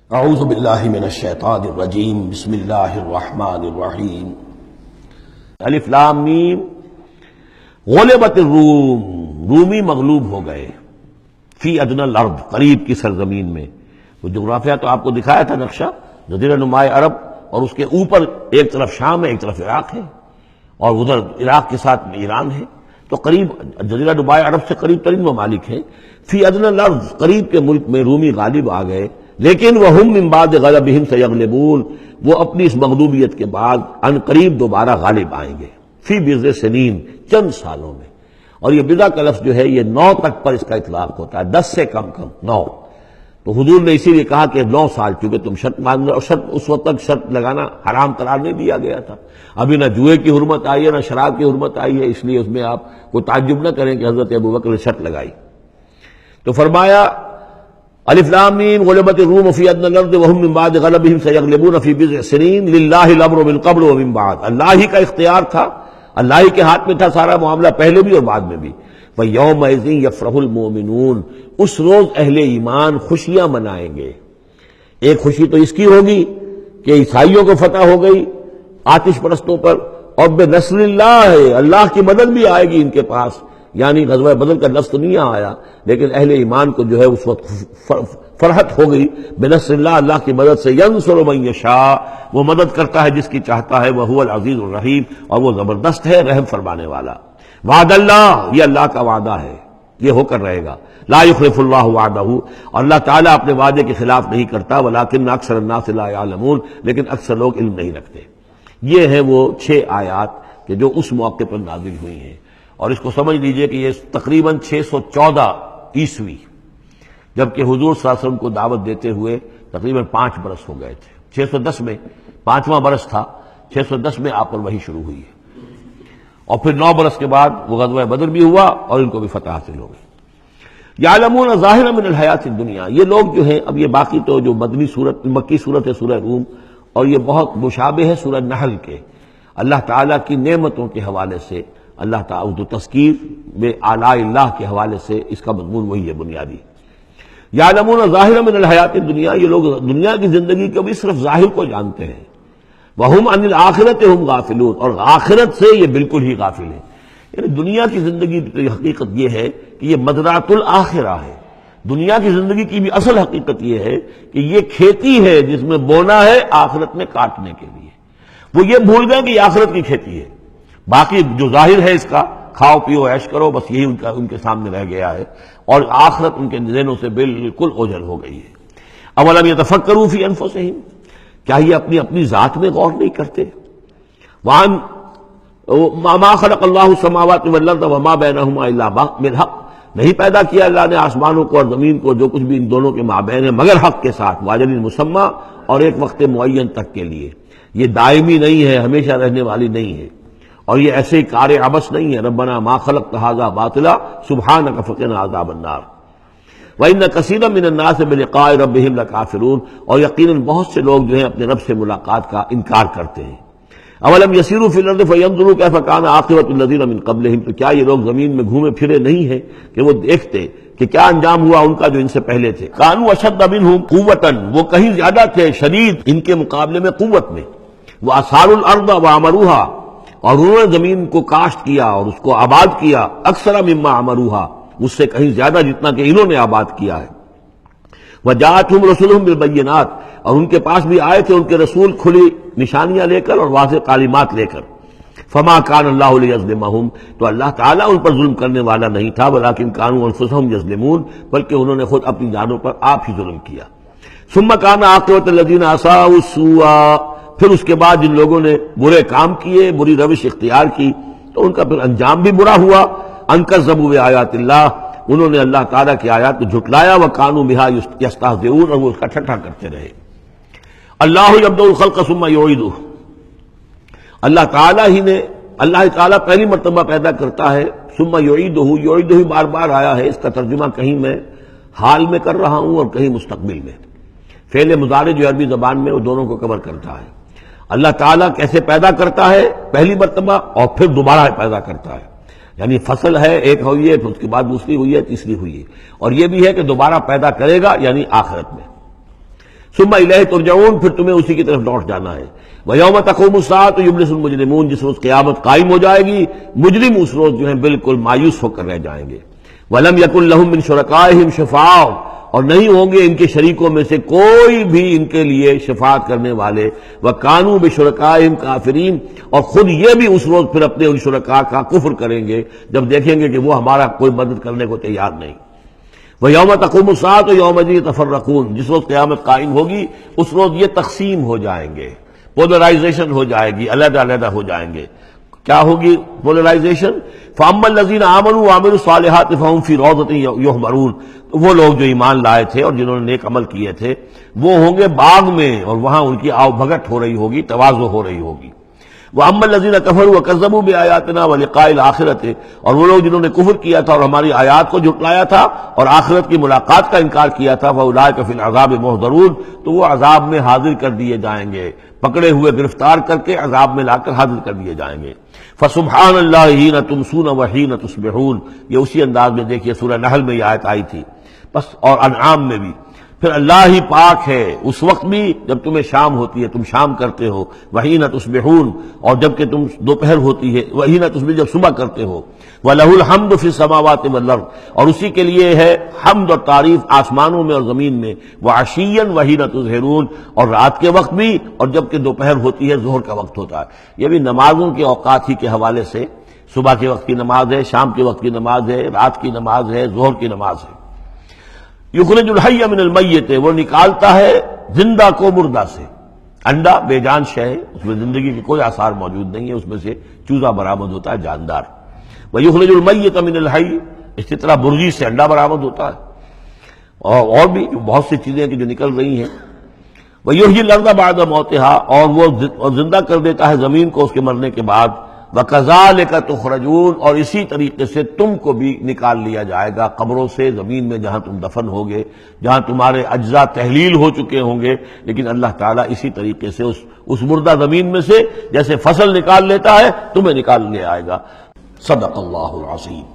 اعوذ باللہ من الشیطان الرجیم بسم اللہ الرحمن الرحیم الف لام میم غلبت الروم، رومی مغلوب ہو گئے فی ادنی الارض، قریب کی سرزمین میں۔ وہ جغرافیہ تو آپ کو دکھایا تھا نقشہ، جزیرہ نماء عرب، اور اس کے اوپر ایک طرف شام ہے ایک طرف عراق ہے، اور ادھر عراق کے ساتھ میں ایران ہے، تو قریب جزیرہ نماء عرب سے قریب ترین ممالک ہیں۔ فی ادنی الارض، قریب کے ملک میں رومی غالب آ گئے، لیکن وہم من بعد غلبہم سیغلبون، وہ اپنی اس مغلوبیت کے بعد ان قریب دوبارہ غالب آئیں گے، فی بضع سنین، چند سالوں میں۔ اور یہ بضع کا لفظ جو ہے یہ 9 تک پر اس کا اطلاق ہوتا ہے، 10 سے کم 9۔ تو حضور نے اسی لیے کہا کہ 9 سال، چونکہ تم شرط مان رہے، اور شرط اس وقت تک شرط لگانا حرام قرار نہیں دیا گیا تھا، ابھی نہ جوئے کی حرمت آئی ہے نہ شراب کی حرمت آئی ہے، اس لیے اس میں آپ کو تعجب نہ کریں کہ حضرت ابوبکر نے شرط لگائی۔ تو فرمایا الف لام میم غلبت الروم فی ادنی الارض وهم من بعد غلبہم سیغلبون فی بضع سنین للہ الامر من قبل ومن بعد، اللہ ہی کا اختیار تھا، اللہ ہی کے ہاتھ میں تھا سارا معاملہ، پہلے بھی اور بعد میں بھی۔ وَيَوْمَئِذٍ يَفْرَحُ الْمُؤْمِنُونَ، اس روز اہل ایمان خوشیاں منائیں گے۔ ایک خوشی تو اس کی ہوگی کہ عیسائیوں کو فتح ہو گئی آتش پرستوں پر، اور بنصر اللہ، اللہ کی مدد بھی آئے گی ان کے پاس، یعنی غزوہ بدر کا لفظ نہیں آیا، لیکن اہل ایمان کو جو ہے اس وقت فرحت ہو گئی بنصر اللہ، اللہ کی مدد سے۔ ینصر من یشاء، وہ مدد کرتا ہے جس کی چاہتا ہے، وہو العزیز الرحیم، اور وہ زبردست ہے رحم فرمانے والا۔ وعد اللہ، یہ اللہ کا وعدہ ہے، یہ ہو کر رہے گا۔ لا یخلف اللہ وعدہ، اور اللہ تعالیٰ اپنے وعدے کے خلاف نہیں کرتا، ولکن اکثر الناس لا یعلمون، لیکن اکثر لوگ علم نہیں رکھتے۔ یہ ہیں وہ 6 آیات کہ جو اس موقع پر نازل ہوئی ہیں، اور اس کو سمجھ لیجئے کہ یہ تقریباً 614 عیسوی، جبکہ حضور صلی اللہ علیہ وسلم کو دعوت دیتے ہوئے تقریباً 5 برس ہو گئے تھے۔ 610 میں 5واں برس تھا، 610 میں آپ پر وحی شروع ہوئی ہے، اور پھر 9 برس کے بعد وہ غزوہ بدر بھی ہوا اور ان کو بھی فتح حاصل ہو گئی۔ یعلمون ظاہرا من الحیات الدنیا، یہ لوگ جو ہیں، اب یہ باقی تو جو مکی صورت ہے سورہ روم، اور یہ بہت مشابہ ہے سورہ نحل کے، اللہ تعالیٰ کی نعمتوں کے حوالے سے، اللہ تعالیٰ تو تذکیر میں آلاء اللہ کے حوالے سے اس کا مضمون وہی ہے بنیادی۔ یعلمون ظاہرا من الحیات الدنیا، یہ لوگ دنیا کی زندگی کو بھی صرف ظاہر کو جانتے ہیں۔ وہم عن الآخرۃ ہم غافلون، اور آخرت سے یہ بالکل ہی غافل ہیں۔ یعنی دنیا کی زندگی کی حقیقت یہ ہے کہ یہ مزرعۃ الآخرہ ہے، دنیا کی زندگی کی بھی اصل حقیقت یہ ہے کہ یہ کھیتی ہے جس میں بونا ہے آخرت میں کاٹنے کے لیے۔ وہ یہ بھول گئے کہ یہ آخرت کی کھیتی ہے، باقی جو ظاہر ہے اس کا کھاؤ پیو عیش کرو، بس یہی ان کے سامنے رہ گیا ہے، اور آخرت ان کے ذہنوں سے بالکل اوجھل ہو گئی ہے۔ اولم یتفکروا فی انفسہم، کیا یہ اپنی ذات میں غور نہیں کرتے؟ وان ما خلق اللہ السماوات والارض وما بینہما الا بالحق، نہیں پیدا کیا اللہ نے آسمانوں کو اور زمین کو، جو کچھ بھی ان دونوں کے مابین ہے، مگر حق کے ساتھ، واجل مسمى، اور ایک وقت معین تک کے لیے۔ یہ دائمی نہیں ہے، ہمیشہ رہنے والی نہیں ہے، اور یہ ایسے ہی کار عبث نہیں ہے۔ ربنا ما خلقت ھذا باطلا سبحانک فقنا عذاب النار۔ وَإِنَّ كَثِيرًا مِّنَ النَّاسِ بِلِقَاءِ رَبِّهِمْ لَكَافِرُونَ، اور یقیناً بہت سے لوگ جو ہیں اپنے رب سے ملاقات کا انکار کرتے ہیں۔ اولم يسيروا في الارض فينظروا كيف كان عاقبة الذين من قبلهم، تو کیا یہ لوگ زمین میں گھومے پھرے نہیں ہیں کہ وہ دیکھتے کہ کیا انجام ہوا ان کا جو ان سے پہلے تھے۔ كانوا اشد منهم قوة، وہ کہیں زیادہ تھے شدید ان کے مقابلے میں قوت میں۔ وَأَثَارُوا الْأَرْضَ وَعَمَرُوهَا، اور انہوں نے زمین کو کاشت کیا اور اس کو آباد کیا، اکثر مما عمروها، اس سے کہیں زیادہ جتنا کہ انہوں نے آباد کیا ہے۔ وجاءتهم رسلهم بالبينات، اور ان کے پاس بھی آئے تھے ان کے رسول کھلی نشانیاں لے کر اور واضح تعلیمات لے کر۔ فما كان الله ليظلمهم، تو اللہ تعالیٰ ان پر ظلم کرنے والا نہیں تھا، ولكن كانوا انفسهم يظلمون، بلکہ انہوں نے خود اپنی جانوں پر آپ ہی ظلم کیا۔ ثم كان عاقبة الذين اساءوا السوء، پھر اس کے بعد جن لوگوں نے برے کام کیے، بری روش اختیار کی، تو ان کا پھر انجام بھی برا ہوا۔ ان كذبوا بآیات اللہ، انہوں نے اللہ تعالیٰ کی آیات کو جھٹلایا، وَكَانُوا بِهَا يَسْتَهْزِئُونَ، اور وہ اس کا ٹھٹھا کرتے رہے۔ اللہ يَبْدَأُ الْخَلْقَ ثُمَّ يُعِيدُهُ، اللہ تعالیٰ پہلی مرتبہ پیدا کرتا ہے، ثُمَّ يُعِيدُهُ، يُعِيدُهُ بار بار آیا ہے، اس کا ترجمہ کہیں میں حال میں کر رہا ہوں اور کہیں مستقبل میں۔ فعل مضارع جو عربی زبان میں وہ دونوں کو کور کرتا ہے۔ اللہ تعالیٰ کیسے پیدا کرتا ہے؟ پہلی مرتبہ، اور پھر دوبارہ پیدا کرتا ہے، یعنی فصل ہے ایک ہوئی ہے، پھر اس کے بعد دوسری ہوئی ہے، تیسری ہوئی ہے، اور یہ بھی ہے کہ دوبارہ پیدا کرے گا، یعنی آخرت میں۔ ثم الیہ ترجعون، پھر تمہیں اسی کی طرف لوٹ جانا ہے۔ ویوم تقوم الساعۃ یبلس المجرمون، جس روز قیامت قائم ہو جائے گی مجرم اس روز جو ہیں بالکل مایوس ہو کر رہ جائیں گے۔ ولم یکن لہم من شرکائہم شفاع، اور نہیں ہوں گے ان کے شریکوں میں سے کوئی بھی ان کے لیے شفاعت کرنے والے۔ وَكَانُوا بِشُرَكَائِهِمْ كَافِرِينَ، اور خود یہ بھی اس روز پھر اپنے ان شرکاء کا کفر کریں گے جب دیکھیں گے کہ وہ ہمارا کوئی مدد کرنے کو تیار نہیں۔ وَيَوْمَ تَقُومُ السَّاعَةُ يَوْمَئِذٍ يَتَفَرَّقُونَ، جس روز قیامت قائم ہوگی اس روز یہ تقسیم ہو جائیں گے، پولرائزیشن ہو جائے گی، علیحدہ علیحدہ ہو جائیں گے۔ کیا ہوگی پولرائزیشن؟ فَأَمَّا الَّذِينَ آمَنُوا وَعَمِلُوا الصَّالِحَاتِ فَهُمْ فِي رَوْضَةٍ يُحْبَرُونَ، وہ لوگ جو ایمان لائے تھے اور جنہوں نے نیک عمل کیے تھے وہ ہوں گے باغ میں، اور وہاں ان کی آو بھگت ہو رہی ہوگی، تواضع ہو رہی ہوگی۔ وَأَمَّا الَّذِينَ كَفَرُوا وَكَذَّبُوا بِآيَاتِنَا وَلِقَاءِ الْآخِرَةِ، اور وہ لوگ جنہوں نے کفر کیا تھا اور ہماری آیات کو جھٹلایا تھا اور آخرت کی ملاقات کا انکار کیا تھا، فَأُولَٰئِكَ فِي الْعَذَابِ مُحْضَرُونَ، تو وہ عذاب میں حاضر کر دیے جائیں گے، پکڑے ہوئے گرفتار کر کے عذاب میں لا کر حاضر کر دیے جائیں گے۔ فَسُبْحَانَ اللَّهِ حِينَ تُمْسُونَ وَحِينَ تُصْبِحُونَ، یہ اسی انداز میں دیکھیے سورہ نحل میں یہ آیت آئی تھی، بس اور انعام میں بھی۔ پھر اللہ ہی پاک ہے اس وقت بھی جب تمہیں شام ہوتی ہے، تم شام کرتے ہو، وحین تصبحون، اور جب کہ تم دوپہر ہوتی ہے، وحین تصبح جب صبح کرتے ہو، وَلَهُ الْحَمْدُ فِي السَّمَاوَاتِ وَالْأَرْضِ، اور اسی کے لیے ہے حمد اور تعریف آسمانوں میں اور زمین میں، وَعَشِيًّا وَحِينَ تُظْهِرُونَ، اور رات کے وقت بھی اور جب کہ دوپہر ہوتی ہے، ظہر کا وقت ہوتا ہے۔ یہ بھی نمازوں کے اوقات ہی کے حوالے سے، صبح کے وقت کی نماز ہے، شام کے وقت کی نماز ہے، رات کی نماز ہے، ظہر کی نماز ہے۔ یخرج الحی من المیت، وہ نکالتا ہے زندہ کو مردہ سے۔ انڈا بے جان شے ہے، اس میں زندگی کے کوئی آثار موجود نہیں ہے، اس میں سے چوزہ برآمد ہوتا ہے جاندار۔ ویخرج المیت من الحی، اسی طرح مرغی سے انڈا برآمد ہوتا ہے، اور بھی بہت سی چیزیں جو نکل رہی ہیں۔ ویحیی الارض بعد موتہا، اور وہ زندہ کر دیتا ہے زمین کو اس کے مرنے کے بعد۔ وَكَذَلِكَ تُخْرَجُونَ، اور اسی طریقے سے تم کو بھی نکال لیا جائے گا قبروں سے، زمین میں جہاں تم دفن ہوگے، جہاں تمہارے اجزاء تحلیل ہو چکے ہوں گے، لیکن اللہ تعالیٰ اسی طریقے سے اس مردہ زمین میں سے جیسے فصل نکال لیتا ہے تمہیں نکال لے آئے گا۔ صدق اللہ العظیم۔